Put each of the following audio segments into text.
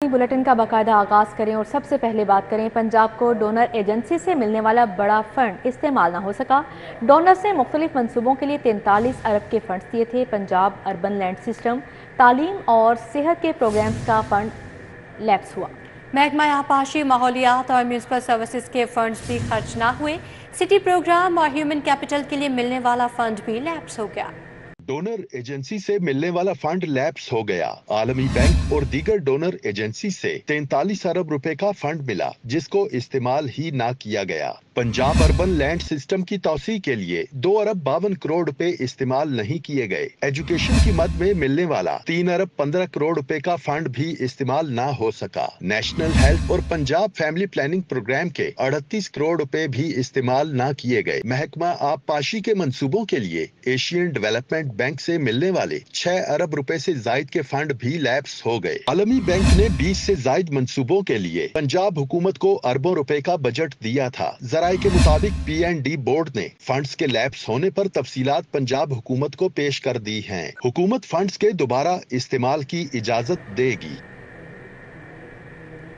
Bulletin का बाकायदा आगाज करें और सबसे पहले बात करें पंजाब को डोनर एजेंसी से मिलने वाला बड़ा फंड इस्तेमाल ना हो सका। डोनर्स ने मुख्तलिफ मंसूबों के लिए 43 अरब के फंड्स दिए थे। पंजाब अर्बन लैंड सिस्टम, तालीम और सेहत के प्रोग्राम्स का फंड लैप्स हुआ। महकमा आबपाशी, माहौलियात और म्यूनसिपल सर्विसेज के फंड्स भी खर्च ना हुए। सिटी प्रोग्राम और ह्यूमन कैपिटल के लिए मिलने वाला फंड भी लैप्स हो गया। डोनर एजेंसी से मिलने वाला फंड लैप्स हो गया। आलमी बैंक और दीगर डोनर एजेंसी से 43 अरब रुपए का फंड मिला, जिसको इस्तेमाल ही ना किया गया। पंजाब अर्बन लैंड सिस्टम की तौसी के लिए 2 अरब 52 करोड़ रुपए इस्तेमाल नहीं किए गए। एजुकेशन की मद में मिलने वाला 3 अरब 15 करोड़ रुपए का फंड भी इस्तेमाल ना हो सका। नेशनल हेल्थ और पंजाब फैमिली प्लानिंग प्रोग्राम के 38 करोड़ रुपए भी इस्तेमाल ना किए गए। महकमा आबपाशी के मंसूबों के लिए एशियन डेवलपमेंट बैंक से मिलने वाले 6 अरब रुपए से जायद के फंड भी लैप्स हो गए। आलमी बैंक ने 20 से जायद मंसूबों के लिए पंजाब हुकूमत को अरबों रुपए का बजट दिया था। जराये के मुताबिक PND बोर्ड ने फंड्स के लैप्स होने पर तफसीलात पंजाब हुकूमत को पेश कर दी हैं। हुकूमत फंड्स के दोबारा इस्तेमाल की इजाजत देगी।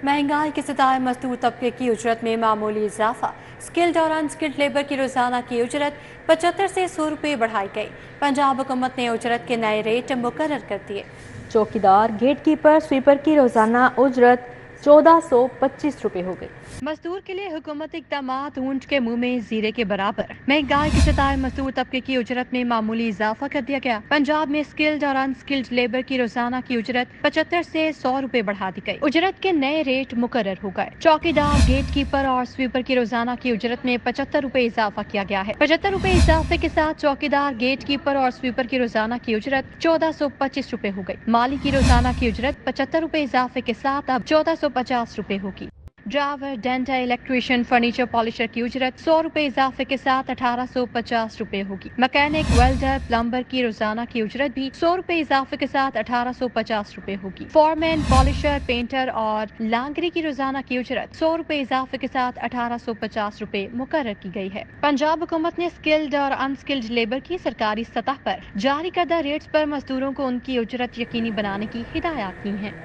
महंगाई के सताए मजदूर तबके की उजरत में मामूली इजाफा। स्किल्ड और अनस्किल्ड लेबर की रोजाना की उजरत 75 से 100 रुपये बढ़ाई गई। पंजाब हुकूमत ने उजरत के नए रेट मुकर्रर कर दिए। चौकीदार, गेट कीपर, स्वीपर की रोजाना उजरत 1425 रुपए हो गई। मजदूर के लिए हुकूमत इक़दामात ऊंट के मुंह में जीरे के बराबर। महंगाई के सताए मजदूर तबके की उजरत में मामूली इजाफा कर दिया गया। पंजाब में स्किल्ड और अनस्किल्ड लेबर की रोजाना की उजरत 75 से 100 रुपए बढ़ा दी गई। उजरत के नए रेट मुकर्रर हो गए। चौकीदार, गेट कीपर और स्वीपर की रोजाना की उजरत में 75 रुपए इजाफा किया गया है। 75 रुपए इजाफे के साथ चौकीदार, गेट कीपर और स्वीपर की रोजाना की उजरत 1425 रुपए हो गई। माली की रोजाना की उजरत 75 रुपए इजाफे के साथ अब 1450 रुपए होगी। Driver, denter, electrician, furniture polisher की उजरत 100 रुपए इजाफे के साथ 1850 रुपए होगी। मैकेनिक, वेल्डर, प्लम्बर की रोजाना की उजरत भी 100 रुपए इजाफे के साथ 1850 रुपए होगी। फॉरमैन, पॉलिशर, पेंटर और लांगरी की रोजाना की उजरत 100 रुपए इजाफे के साथ 1850 रुपए मुकर्रर की गई है। पंजाब हुकूमत ने स्किल्ड और अनस्किल्ड लेबर की सरकारी सतह पर जारी करदा रेट्स पर मजदूरों को उनकी उजरत यकीनी बनाने की हिदायत की है।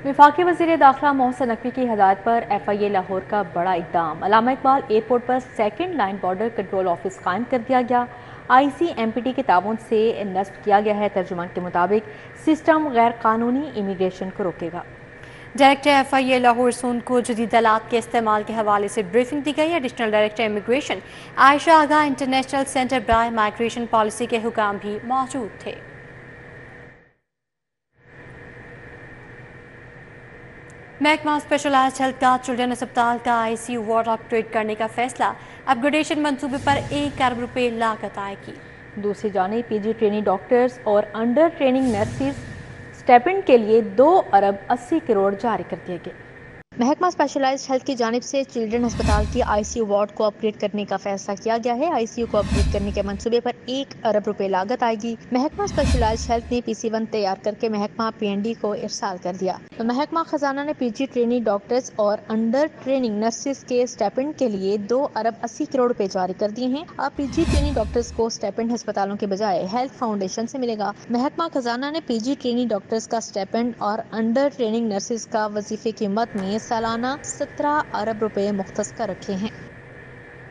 वफाकी वज़ीर दाखिला मोहसिन नकवी की हदायत पर FIA लाहौर का बड़ा इक़दाम। अल्लामा इकबाल एयरपोर्ट पर second line border control office कायम कर दिया गया। ICMPT के ताउन से नस्ब किया गया है। तर्जुमान के मुताबिक सिस्टम गैर कानूनी इमिग्रेशन को रोकेगा। डायरेक्टर FIA लाहौर सून को जदीद आलात के इस्तेमाल के हवाले से ब्रीफिंग दी गई। एडिशनल डायरेक्टर इमिग्रेशन आयशा आगा, इंटरनेशनल सेंटर ब्राय माइग्रेशन पॉलिसी के हुकाम भी मौजूद थे। महकमा स्पेशलाइज्ड हेल्थ का चिल्ड्रन अस्पताल का ICU वार्ड अपग्रेड करने का फैसला। अपग्रेडेशन मंसूबे पर 1 अरब रुपए लागत आएगी। दूसरी जानिब PG ट्रेनी डॉक्टर्स और अंडर ट्रेनिंग नर्सिस स्टेपेंड के लिए 2 अरब 80 करोड़ जारी कर दिए गए। महकमा स्पेशलाइज्ड हेल्थ की जानिब से चिल्ड्रन अस्पताल की ICU वार्ड को अपग्रेड करने का फैसला किया गया है। ICU को अपग्रेड करने के मंसूबे पर 1 अरब रुपए लागत आएगी। महकमा स्पेशलाइज्ड हेल्थ ने PC1 तैयार करके महकमा PND को इरसाल कर दिया। तो महकमा खजाना ने PG ट्रेनी डॉक्टर्स और अंडर ट्रेनिंग नर्सिस के स्टेपेंड के लिए 2 अरब 80 करोड़ रुपए जारी कर दिए हैं। अब PG ट्रेनी डॉक्टर्स को स्टेपेंड अस्पतालों के बजाय हेल्थ फाउंडेशन से मिलेगा। महकमा खजाना ने PG ट्रेनी डॉक्टर्स का स्टेपेंड और अंडर ट्रेनिंग नर्सिस का वजीफे की मद में सालाना 17 अरब रुपए मुख्तस कर रखे हैं।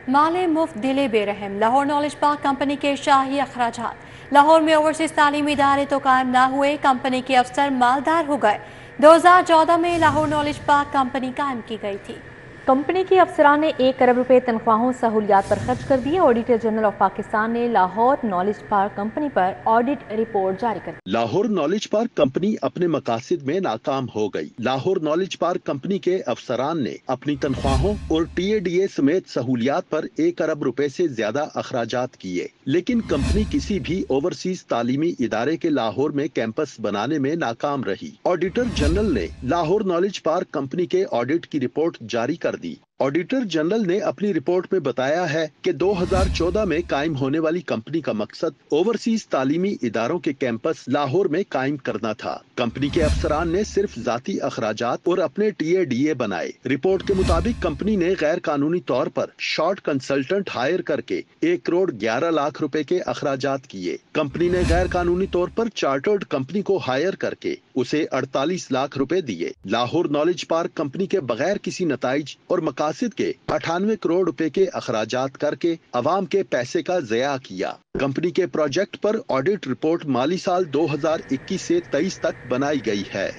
माले मुफ्त दिले बेरहम। लाहौर नॉलेज पार्क कंपनी के शाही अखराजात। लाहौर में ओवरसीज तालीमी इदारे तो कायम ना हुए, कंपनी के अफसर मालदार हो गए। 2014 में लाहौर नॉलेज पार्क कंपनी कायम की गई थी। कंपनी के अफसरान ने 1 अरब रुपए तनख्वाहों सहूलियात पर खर्च कर दिए। ऑडिटर जनरल ऑफ पाकिस्तान ने लाहौर नॉलेज पार्क कंपनी पर ऑडिट रिपोर्ट जारी कर दी। लाहौर नॉलेज पार्क कंपनी अपने मकासद में नाकाम हो गई। लाहौर नॉलेज पार्क कंपनी के अफसरान ने अपनी तनख्वाहों और TADA समेत सहूलियात पर 1 अरब रुपए से ज्यादा अखराजात किए, लेकिन कंपनी किसी भी ओवरसीज तालीमी इदारे के लाहौर में कैंपस बनाने में नाकाम रही। ऑडिटर जनरल ने लाहौर नॉलेज पार्क कंपनी के ऑडिट की रिपोर्ट जारी कर दी। ऑडिटर जनरल ने अपनी रिपोर्ट में बताया है कि 2014 में कायम होने वाली कंपनी का मकसद ओवरसीज तालीमी इदारों के कैंपस लाहौर में कायम करना था। कंपनी के अफसरान ने सिर्फ जाती अखराजात और अपने TADA बनाए। रिपोर्ट के मुताबिक कंपनी ने गैर कानूनी तौर पर शॉर्ट कंसल्टेंट हायर करके 1 करोड़ 11 लाख रुपए के अखराजात किए। कंपनी ने गैर कानूनी तौर पर चार्टर्ड कंपनी को हायर करके उसे 48 लाख रुपए दिए। लाहौर नॉलेज पार्क कंपनी के बगैर किसी नताइज और मकासद के 98 करोड़ रुपए के अखराजात करके अवाम के पैसे का ज़या किया। कंपनी के प्रोजेक्ट पर ऑडिट रिपोर्ट माली साल 2021 से 23 तक बनाई गई है।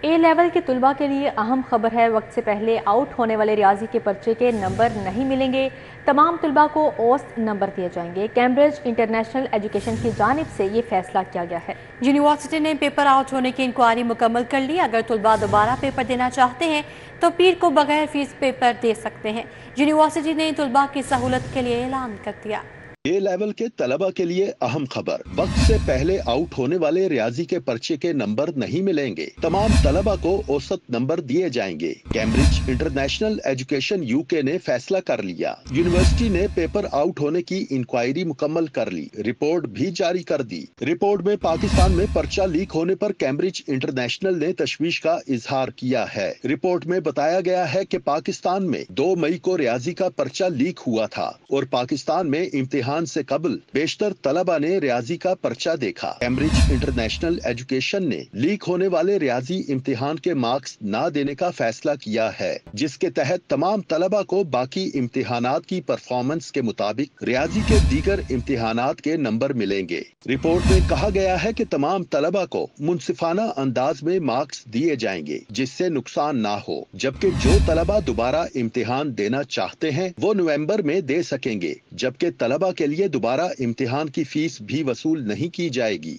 ए लेवल के तुलबा के लिए अहम खबर है। वक्त से पहले आउट होने वाले रियाजी के पर्चे के नंबर नहीं मिलेंगे। तमाम तुलबा को औसत नंबर दिए जाएंगे। कैम्ब्रिज इंटरनेशनल एजुकेशन की जानिब से ये फैसला किया गया है। यूनिवर्सिटी ने पेपर आउट होने की इंक्वायरी मुकम्मल कर ली। अगर तुलबा दोबारा पेपर देना चाहते हैं तो पीर को बगैर फीस पेपर दे सकते हैं। यूनिवर्सिटी ने तुलबा की सहूलत के लिए ऐलान कर दिया। ए लेवल के तलबा के लिए अहम खबर, वक्त से पहले आउट होने वाले रियाजी के पर्चे के नंबर नहीं मिलेंगे। तमाम तलबा को औसत नंबर दिए जाएंगे। कैम्ब्रिज इंटरनेशनल एजुकेशन UK ने फैसला कर लिया। यूनिवर्सिटी ने पेपर आउट होने की इंक्वायरी मुकम्मल कर ली, रिपोर्ट भी जारी कर दी। रिपोर्ट में पाकिस्तान में पर्चा लीक होने पर कैम्ब्रिज इंटरनेशनल ने तशवीश का इजहार किया है। रिपोर्ट में बताया गया है कि पाकिस्तान में 2 मई को रियाजी का पर्चा लीक हुआ था और पाकिस्तान में इम्तिहान से कबल बेशतर तलबा ने रियाजी का पर्चा देखा। कैम्ब्रिज इंटरनेशनल एजुकेशन ने लीक होने वाले रियाजी इम्तिहान के मार्क्स न देने का फैसला किया है, जिसके तहत तमाम तलबा को बाकी इम्तिहानात की परफॉर्मेंस के मुताबिक रियाजी के दीगर इम्तिहानात के नंबर मिलेंगे। रिपोर्ट में कहा गया है कि तमाम तलबा को मुनसिफाना अंदाज में मार्क्स दिए जाएंगे जिससे नुकसान ना हो, जबकि जो तलबा दोबारा इम्तिहान देना चाहते हैं वो नवंबर में दे सकेंगे, जबकि तलबा के लिए दोबारा इम्तिहान की फीस भी वसूल नहीं की जाएगी।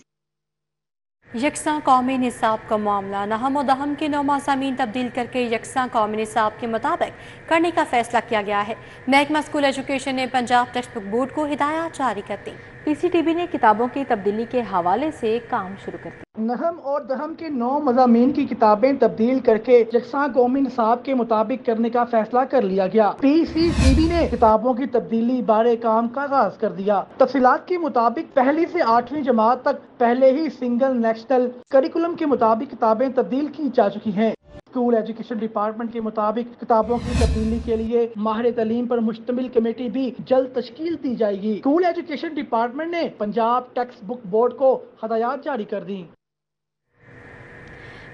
यकसा कौमी निसाब का मामला, नहम और दहम के 9 मज़ामीन तब्दील करके यकसा कौमी निसाब के मुताबिक करने का फैसला किया गया है। महकमा स्कूल एजुकेशन ने पंजाब टेक्स्ट बुक बोर्ड को हिदायत जारी कर दी। PCTB ने किताबों की तब्दीली के हवाले से काम शुरू कर दिया। नहम और दहम के 9 मज़ामीन की किताबें तब्दील करके यकसा कौमी निसाब के मुताबिक करने का फैसला कर लिया गया। PCTB ने किताबों की तब्दीली बारे काम का आगाज कर दिया। तफसीलात के मुताबिक पहली से 8वीं जमात तक पहले ही सिंगल नेशनल करिकुलम के मुताबिक किताबें तब्दील की जा चुकी हैं। स्कूल एजुकेशन डिपार्टमेंट के मुताबिक किताबों की तब्दीली के लिए माहिर तालीम पर मुश्तमिल कमेटी भी जल्द तश्कील दी जाएगी। स्कूल एजुकेशन डिपार्टमेंट ने पंजाब टेक्स्ट बुक बोर्ड को हिदायत जारी कर दी।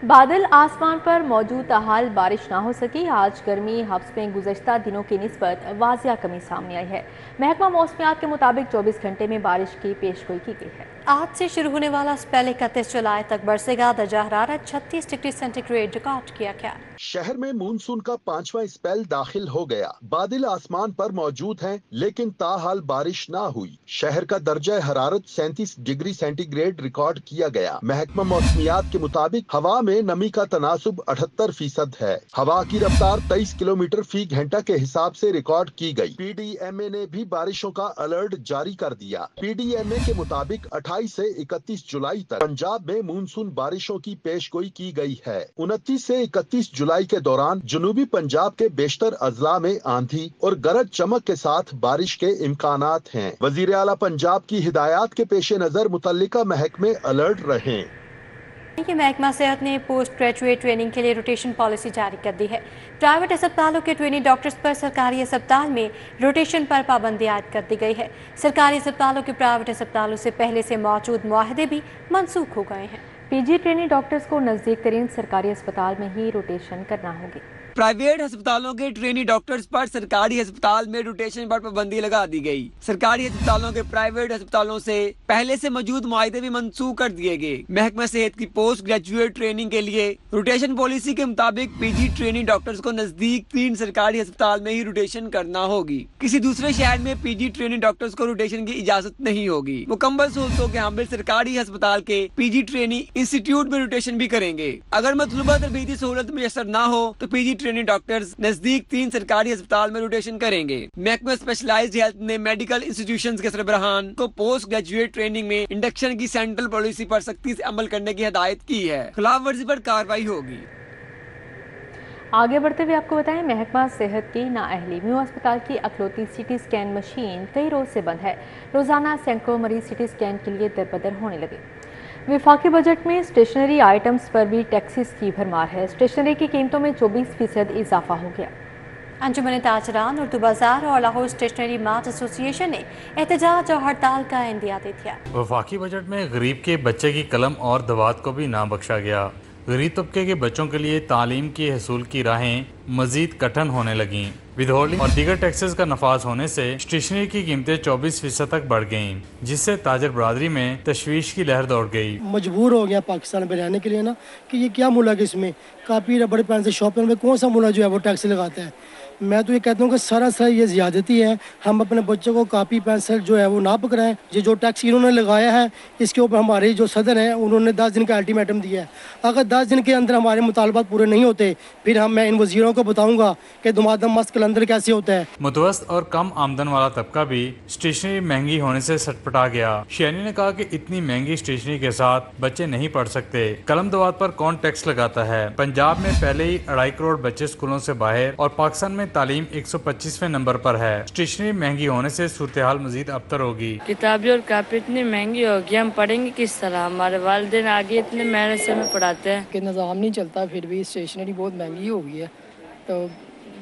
बादल आसमान पर मौजूद हाल बारिश ना हो सकी। आज गर्मी हफ्स में गुज़श्ता दिनों की निस्बत वाजिया कमी सामने आई है। महकमा मौसमियात के मुताबिक 24 घंटे में बारिश की पेशगोई की गई है। आज से शुरू होने वाला स्पेल 31 जुलाई तक बरसेगा। दर्जा हरारत 36 डिग्री सेंटीग्रेड रिकॉर्ड किया गया। शहर में मानसून का 5वां स्पेल दाखिल हो गया। बादल आसमान पर मौजूद हैं, लेकिन ताहाल बारिश ना हुई। शहर का दर्जा हरारत 37 डिग्री सेंटीग्रेड रिकॉर्ड किया गया। महकमा मौसमियात के मुताबिक हवा में नमी का तनासुब 78% है। हवा की रफ्तार 23 किलोमीटर फी घंटा के हिसाब से रिकॉर्ड की गई। PDMA ने भी बारिशों का अलर्ट जारी कर दिया। PDMA के मुताबिक 28 से 31 जुलाई तक पंजाब में मानसून बारिशों की पेशगोई की गई है। 29 से 31 जुलाई के दौरान जनूबी पंजाब के बेशतर अजला में आंधी और गरज चमक के साथ बारिश के इम्कानात हैं। वजीर आला पंजाब की हिदायत के पेश नजर मुतल्लिका महकमे अलर्ट रहें। महकमा सेहत ने पोस्ट ग्रेजुएट ट्रेनिंग के लिए रोटेशन पॉलिसी जारी कर दी है। प्राइवेट अस्पतालों के ट्रेनिंग डॉक्टर्स पर सरकारी अस्पताल में रोटेशन पर पाबंदी आयद कर दी गई है। सरकारी अस्पतालों के प्राइवेट अस्पतालों से पहले से मौजूद मुआहदे भी मनसूख हो गए हैं। PG ट्रेनिंग डॉक्टर्स को नजदीक तरीन सरकारी अस्पताल में ही रोटेशन करना होगी। प्राइवेट अस्पतालों के ट्रेनी डॉक्टर्स पर सरकारी अस्पताल में रोटेशन पर पाबंदी लगा दी गई। सरकारी अस्पतालों के प्राइवेट अस्पतालों से पहले से मौजूद मुआहदे भी मनसूख कर दिए गए। महकमा सेहत की पोस्ट ग्रेजुएट ट्रेनिंग के लिए रोटेशन पॉलिसी के मुताबिक PG ट्रेनी डॉक्टर्स को नजदीक 3 सरकारी अस्पताल में ही रोटेशन करना होगी। किसी दूसरे शहर में PG ट्रेनी डॉक्टर्स को रोटेशन की इजाजत नहीं होगी। मुकम्मल सहूलतों के हामिल सरकारी अस्पताल के PG ट्रेनी इंस्टीट्यूट में रोटेशन भी करेंगे। अगर मतलूबा तरबीती सहूलत मुयसर न हो तो PG ट्रेनिंग डॉक्टर्स नजदीक 3 सरकारी अस्पताल में रोटेशन करेंगे। महकमा स्पेशलाइज्ड हेल्थ ने मेडिकल इंस्टीट्यूशंस के सरबराहान को पोस्ट ग्रेजुएट ट्रेनिंग में इंडक्शन की सेंट्रल पॉलिसी पर सख्ती से अमल करने की हिदायत की है। खिलाफ वर्जी पर कार्रवाई होगी। آگے بڑھتے ہوئے آپ کو بتائیں، محکمہ صحت کی نااہلی، میو اسپتال کی اکلوتی سی ٹی اسکین مشین کئی روز سے بند ہے۔ روزانہ سینکڑوں مریض سی ٹی اسکین کے لیے دربدر ہونے لگے۔ وفاقی بجٹ میں اسٹیشنری آئٹمز پر بھی ٹیکسز کی بھرمار ہے۔ اسٹیشنری کی قیمتوں میں 24% اضافہ ہو گیا۔ انجمن تاجران، اردو بازار اور لاہور اسٹیشنری مارٹ ایسوسی ایشن نے احتجاج اور ہڑتال کا عندیہ دے دیا۔ وفاقی بجٹ میں غریب کے بچے کی قلم اور دوات کو بھی نہ بخشا گیا۔ غریب طبقے کے بچوں کے لیے تعلیم کے حصول کی راہیں مزید کٹھن ہونے لگیں۔ ودہولڈنگ اور دیگر ٹیکسز کا نفاذ ہونے سے اسٹیشنری کی قیمتیں 24% تک بڑھ گئیں، جس سے تاجر برادری میں تشویش کی لہر دوڑ گئی۔ مجبور ہو گیا پاکستان میں رہنے کے لیے نا کہ یہ کیا ملک ہے، اس میں کاپی ربڑ پینسل شاپنر میں کون سا ملک جو ہے وہ ٹیکس لگاتا ہے۔ میں تو یہ کہتا ہوں کہ سراسر یہ زیادتی ہے۔ ہم اپنے بچوں کو کاپی پینسل جو ہے وہ نہ پکڑائیں۔ یہ جو ٹیکس انہوں نے لگایا ہے اس کے اوپر ہمارے جو صدر ہیں انہوں نے 10 دن کا الٹیمیٹم دیا ہے۔ اگر 10 دن کے اندر ہمارے مطالبات پورے نہیں ہوتے پھر میں ان وزیروں کو بتاؤں گا کہ دمادم مست کلندر کیسے ہوتا ہے۔ متوسط اور کم آمدن والا طبقہ بھی اسٹیشنری مہنگی ہونے سے سٹپٹا گیا۔ شیانی نے کہا کہ اتنی مہنگی اسٹیشنری کے ساتھ بچے نہیں پڑھ سکتے۔ قلم دوات پر کون ٹیکس لگاتا ہے؟ پنجاب میں پہلے ہی 2.5 کروڑ بچے اسکولوں سے باہر اور پاکستان میں تعلیم 125ویں نمبر پر ہے۔ اسٹیشنری مہنگی ہونے سے صورتحال مزید ابتر ہوگی۔ کتابیں اور کاپی اتنی مہنگی ہوگی، ہم پڑھیں گے کس طرح؟ ہمارے والدین آگے اتنے محنت سے ہمیں پڑھاتے ہیں کہ نظام نہیں چلتا، پھر بھی اسٹیشنری بہت مہنگی ہو گئی ہے، تو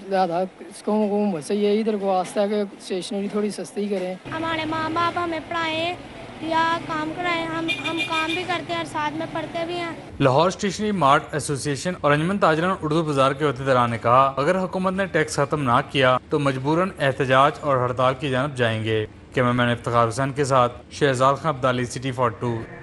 زیادہ اس کو حکومت سے یہی درخواست ہے کہ اسٹیشنری تھوڑی سستی کریں۔ ہمارے ماں باپ ہمیں پڑھائیں یا کام کرائیں، ہم کام بھی کرتے ہیں اور ساتھ میں پڑھتے بھی ہیں۔ لاہور اسٹیشنری مارٹ ایسوسی ایشن اور انجمن تاجران اردو بازار کے عہدیداران نے کہا اگر حکومت نے ٹیکس ختم نہ کیا تو مجبوراً احتجاج اور ہڑتال کی جانب جائیں گے۔ کیمرہ مین افتخار حسین کے ساتھ شہزاد خان عبدالی، City 42۔